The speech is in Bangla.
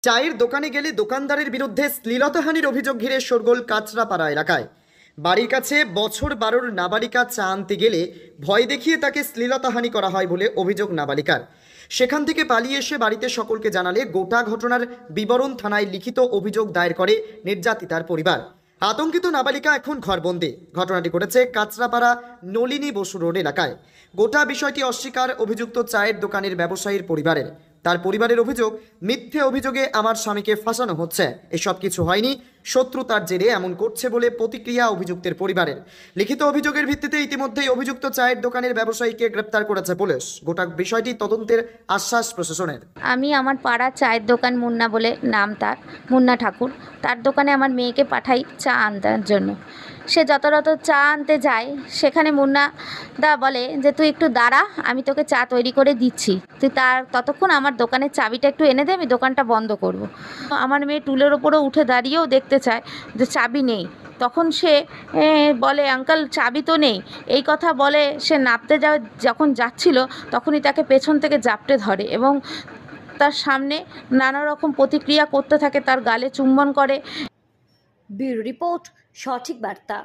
চায়ের দোকানে গেলে দোকানদারের বিরুদ্ধে শ্লীলতাহানির অভিযোগ ঘিরে শোরগোল কাঁচরাপাড়া এলাকায়। বাড়ির কাছে বছর 12-র নাবালিকা চা আনতে গেলে ভয় দেখিয়ে তাকে শ্লীলতাহানি করা হয় বলে অভিযোগ নাবালিকার। সেখান থেকে পালিয়ে এসে বাড়িতে সকলকে জানালে গোটা ঘটনার বিবরণ থানায় লিখিত অভিযোগ দায়ের করে নির্যাতিতার পরিবার। আতঙ্কিত নাবালিকা এখন ঘরবন্দি। ঘটনাটি ঘটেছে কাঁচরাপাড়া নলিনী বসু রোড এলাকায়। গোটা বিষয়টি অস্বীকার অভিযুক্ত চায়ের দোকানের ব্যবসায়ীর পরিবারের। তার পরিবারের অভিযোগ, মিথ্যে অভিযোগে আমার স্বামীকে ফাঁসানো হচ্ছে, এসব কিছু হয়নি, শত্রুতার জেরে এমন করছে বলে প্রতিক্রিয়া অভিযুক্তের পরিবারের। লিখিত অভিযোগের ভিত্তিতে ইতিমধ্যেই অভিযুক্ত চায়ের দোকানের ব্যবসায়ীকে গ্রেপ্তার করেছে পুলিশ। গোটা বিষয়টি তদন্তের আশ্বাস প্রশাসনের। আমি আমার পাড়ার চায়ের দোকান মুন্না বলে নাম, তার মুন্না ঠাকুর, তার দোকানে আমার মেয়েকে পাঠাই চা আনতার জন্য। সে যত চা আনতে যায়, সেখানে মুন্না দা বলে যে তুই একটু দাঁড়া, আমি তোকে চা তৈরি করে দিচ্ছি, তুই ততক্ষণ আমার দোকানের চাবিটা একটু এনে দে, আমি দোকানটা বন্ধ করব। আমার মেয়ে টুলের ওপরও উঠে দাঁড়িয়েও দেখতে চায় যে চাবি নেই। তখন সে বলে আঙ্কেল চাবি তো নেই, এই কথা বলে সে নামতে যখন যাচ্ছিল তখনই তাকে পেছন থেকে জাপটে ধরে এবং তার সামনে নানা রকম প্রতিক্রিয়া করতে থাকে, তার গালে চুম্বন করে। ব্যুরো রিপোর্ট, সঠিক বার্তা।